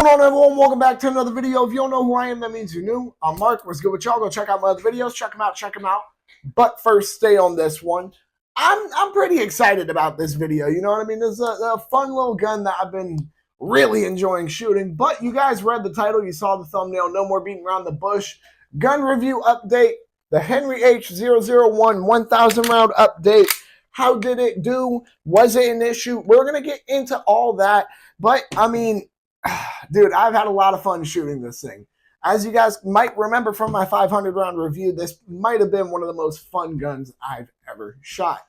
What's going on, everyone? Welcome back to another video. If you don't know who I am, that means you're new. I'm Mark. What's good with y'all? Go check out my other videos. Check them out. But first, stay on this one. I'm pretty excited about this video. You know what I mean? This is a fun little gun that I've been really enjoying shooting. But you guys read the title. You saw the thumbnail. No more beating around the bush. Gun review update. The Henry H001 1000 round update. How did it do? Was it an issue? We're going to get into all that. But, I mean, dude, I've had a lot of fun shooting this thing. As you guys might remember from my 500 round review, this might have been one of the most fun guns I've ever shot.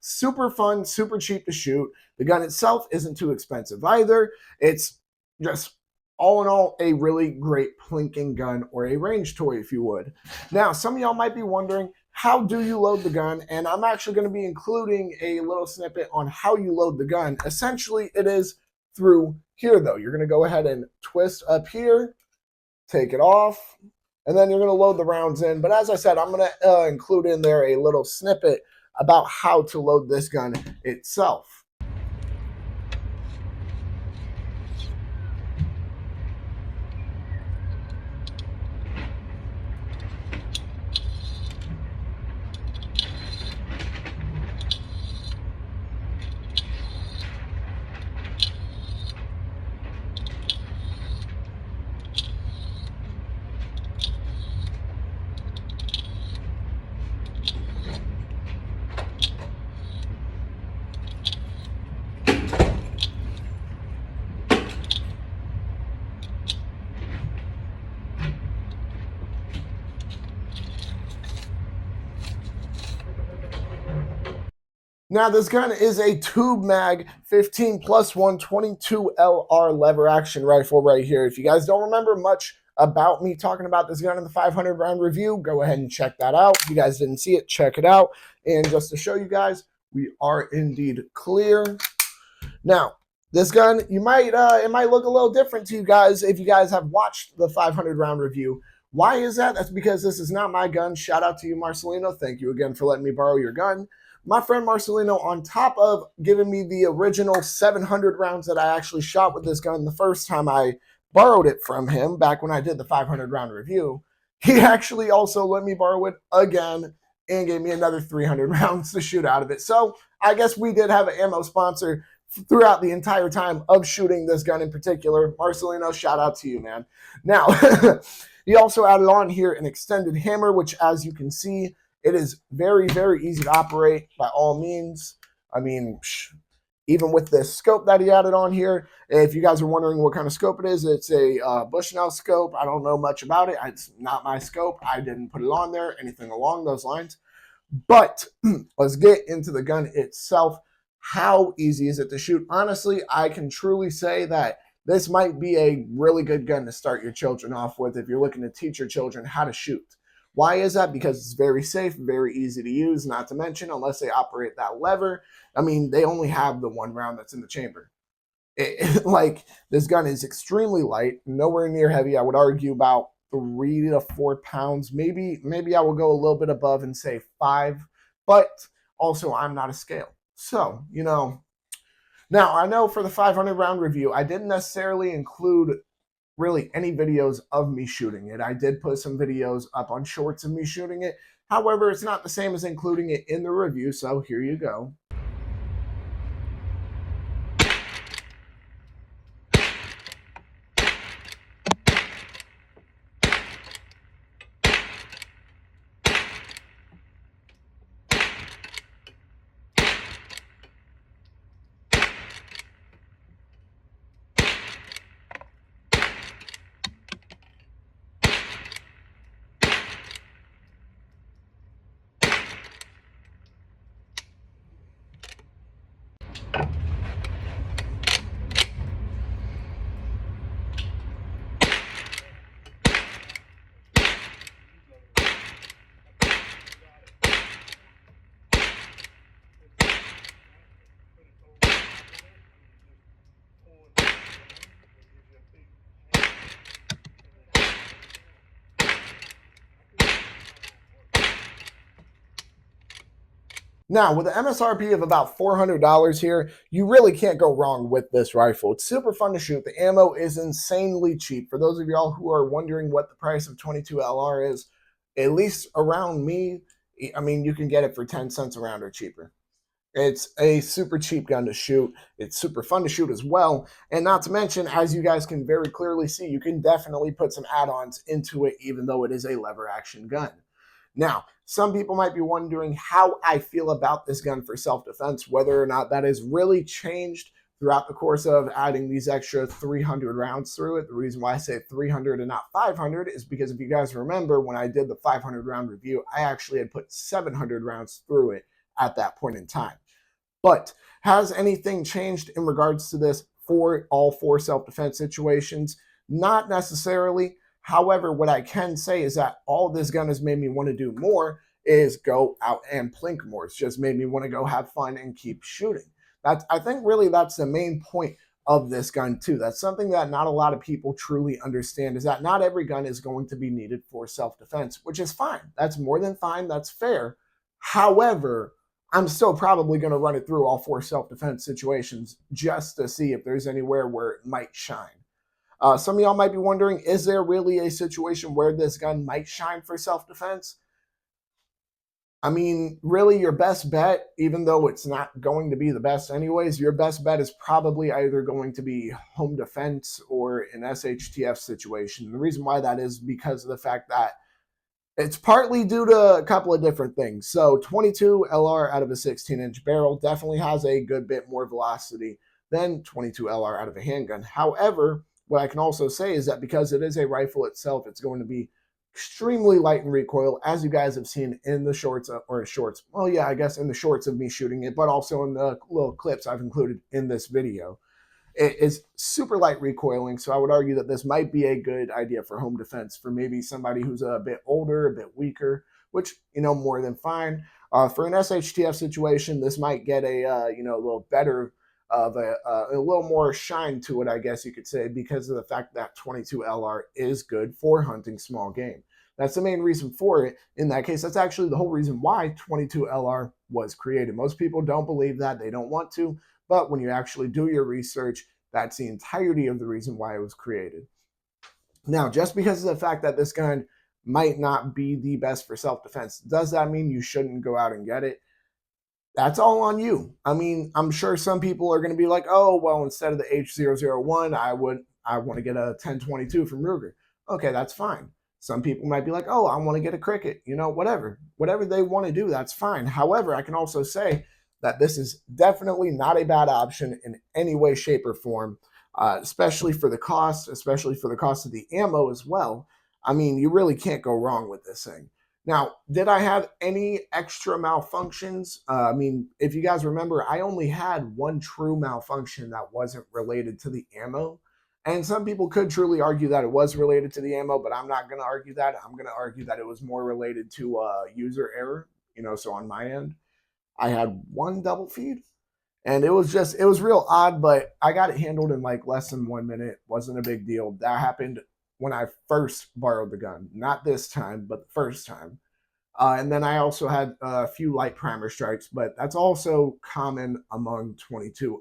Super fun, super cheap to shoot. The gun itself isn't too expensive either. It's just, all in all, a really great plinking gun, or a range toy, if you would. Now, some of y'all might be wondering, how do you load the gun? And I'm actually going to be including a little snippet on how you load the gun. Essentially, it is through here, though. You're going to go ahead and twist up here, take it off, and then you're going to load the rounds in. But as I said, I'm going to include in there a little snippet about how to load this gun itself. Now, this gun is a tube mag 15 plus 122 LR lever action rifle right here. If you guys don't remember much about me talking about this gun in the 500 round review, go ahead and check that out. If you guys didn't see it, check it out. And just to show you guys, we are indeed clear. Now, this gun, it might look a little different to you guys if you guys have watched the 500 round review. Why is that? That's because this is not my gun. Shout out to you, Marcelino. Thank you again for letting me borrow your gun. My friend Marcelino, on top of giving me the original 700 rounds that I actually shot with this gun the first time I borrowed it from him, back when I did the 500 round review, he actually also let me borrow it again and gave me another 300 rounds to shoot out of it. So I guess we did have an ammo sponsor throughout the entire time of shooting this gun in particular. Marcelino, shout out to you, man. Now, he also added on here an extended hammer, which, as you can see, it is very, very easy to operate by all means. I mean, even with this scope that he added on here, if you guys are wondering what kind of scope it is, it's a Bushnell scope. I don't know much about it. It's not my scope. I didn't put it on there, anything along those lines. But let's get into the gun itself. How easy is it to shoot? Honestly, I can truly say that this might be a really good gun to start your children off with if you're looking to teach your children how to shoot. Why is that? Because it's very safe, very easy to use, not to mention, unless they operate that lever, I mean, they only have the one round that's in the chamber. This gun is extremely light, nowhere near heavy. I would argue about 3 to 4 pounds. Maybe I will go a little bit above and say 5, but also I'm not a scale. So, you know, now I know for the 500 round review, I didn't necessarily include really any videos of me shooting it. I did put some videos up on shorts of me shooting it. However, it's not the same as including it in the review, so here you go. Now, with an MSRP of about $400 here, you really can't go wrong with this rifle. It's super fun to shoot. The ammo is insanely cheap. For those of y'all who are wondering what the price of 22LR is, at least around me, I mean, you can get it for 10 cents a round or cheaper. It's a super cheap gun to shoot. It's super fun to shoot as well. And not to mention, as you guys can very clearly see, you can definitely put some add-ons into it, even though it is a lever action gun. Now, some people might be wondering how I feel about this gun for self-defense, whether or not that has really changed throughout the course of adding these extra 300 rounds through it. The reason why I say 300 and not 500 is because if you guys remember, when I did the 500 round review, I actually had put 700 rounds through it at that point in time. But has anything changed in regards to this for all four self-defense situations? Not necessarily. However, what I can say is that all this gun has made me want to do more is go out and plink more. It's just made me want to go have fun and keep shooting. I think really that's the main point of this gun too. That's something that not a lot of people truly understand, is that not every gun is going to be needed for self-defense, which is fine. That's more than fine. That's fair. However, I'm still probably going to run it through all four self-defense situations just to see if there's anywhere where it might shine. Some of y'all might be wondering, is there really a situation where this gun might shine for self-defense? I mean, really your best bet, even though it's not going to be the best anyways, your best bet is probably either going to be home defense or an SHTF situation. The reason why that is because of the fact that it's partly due to a couple of different things. So 22 LR out of a 16-inch barrel definitely has a good bit more velocity than 22 LR out of a handgun. However, what I can also say is that because it is a rifle itself, it's going to be extremely light in recoil, as you guys have seen in the shorts, well, yeah, I guess in the shorts of me shooting it, but also in the little clips I've included in this video. It is super light recoiling, so I would argue that this might be a good idea for home defense for maybe somebody who's a bit older, a bit weaker, which, more than fine. For an SHTF situation, this might get a, a little better of a little more shine to it, I guess you could say, because of the fact that 22 LR is good for hunting small game. That's the main reason for it. In that case, that's actually the whole reason why 22 LR was created. Most people don't believe that. They don't want to. But when you actually do your research, that's the entirety of the reason why it was created. Now, just because of the fact that this gun might not be the best for self-defense, does that mean you shouldn't go out and get it? That's all on you. I mean, I'm sure some people are going to be like, oh, well, instead of the H001, I want to get a 1022 from Ruger. Okay, that's fine. Some people might be like, oh, I want to get a Cricket, whatever they want to do, that's fine. However, I can also say that this is definitely not a bad option in any way, shape, or form, especially for the cost of the ammo as well. I mean, you really can't go wrong with this thing. Now, did I have any extra malfunctions? I mean, if you guys remember, I only had one true malfunction that wasn't related to the ammo. And some people could truly argue that it was related to the ammo, but I'm not going to argue that. I'm going to argue that it was more related to user error, so on my end. I had one double feed, and it was real odd, but I got it handled in like less than 1 minute. Wasn't a big deal. That happened when I first borrowed the gun. Not this time, but the first time. And then I also had a few light primer strikes, but that's also common among 22.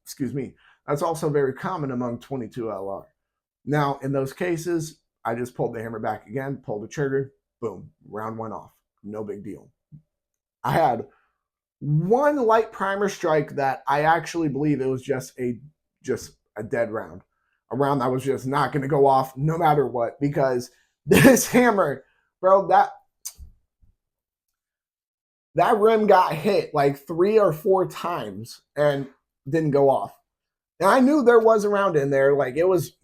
Excuse me. That's also very common among 22 LR. Now, in those cases, I just pulled the hammer back again, pulled the trigger, boom, round went off. No big deal. I had one light primer strike that I actually believe it was just a dead round. A round that was just not going to go off no matter what, because this hammer, bro, that rim got hit like 3 or 4 times and didn't go off. And I knew there was a round in there. Like it was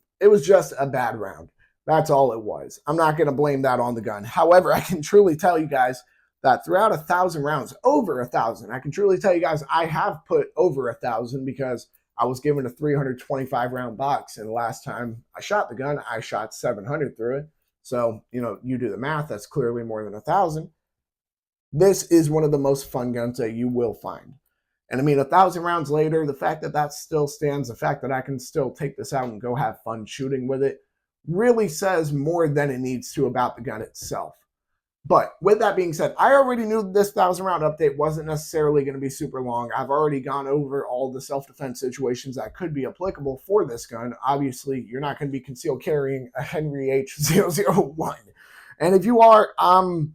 just a bad round. That's all it was. I'm not going to blame that on the gun. However, I can truly tell you guys that throughout 1,000 rounds, over 1,000, I can truly tell you guys I have put over 1,000 because I was given a 325 round box, and the last time I shot the gun, I shot 700 through it. So, you do the math, that's clearly more than 1,000. This is one of the most fun guns that you will find. And I mean, 1,000 rounds later, the fact that still stands, the fact that I can still take this out and go have fun shooting with it, really says more than it needs to about the gun itself. But with that being said, I already knew this 1,000-round update wasn't necessarily going to be super long. I've already gone over all the self-defense situations that could be applicable for this gun. Obviously, you're not going to be concealed carrying a Henry H001. And if you are, I'm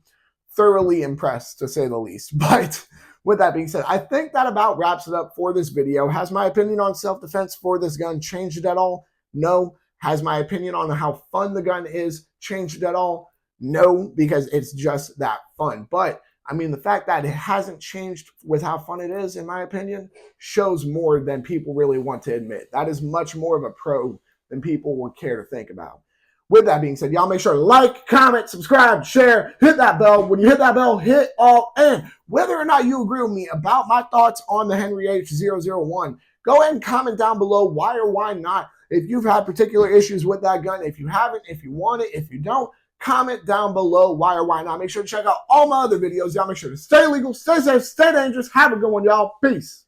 thoroughly impressed, to say the least. But with that being said, I think that about wraps it up for this video. Has my opinion on self-defense for this gun changed at all? No. Has my opinion on how fun the gun is changed at all? No, because it's just that fun. But I mean, the fact that it hasn't changed with how fun it is, in my opinion, shows more than people really want to admit. That is much more of a pro than people would care to think about. With that being said, y'all make sure to like, comment, subscribe, share, hit that bell. When you hit that bell, hit all in. Whether or not you agree with me about my thoughts on the Henry H001, go ahead and comment down below why or why not. If you've had particular issues with that gun, if you haven't, if you want it, if you don't, comment down below why or why not. Make sure to check out all my other videos. Y'all make sure to stay legal, stay safe, stay dangerous. Have a good one, y'all. Peace.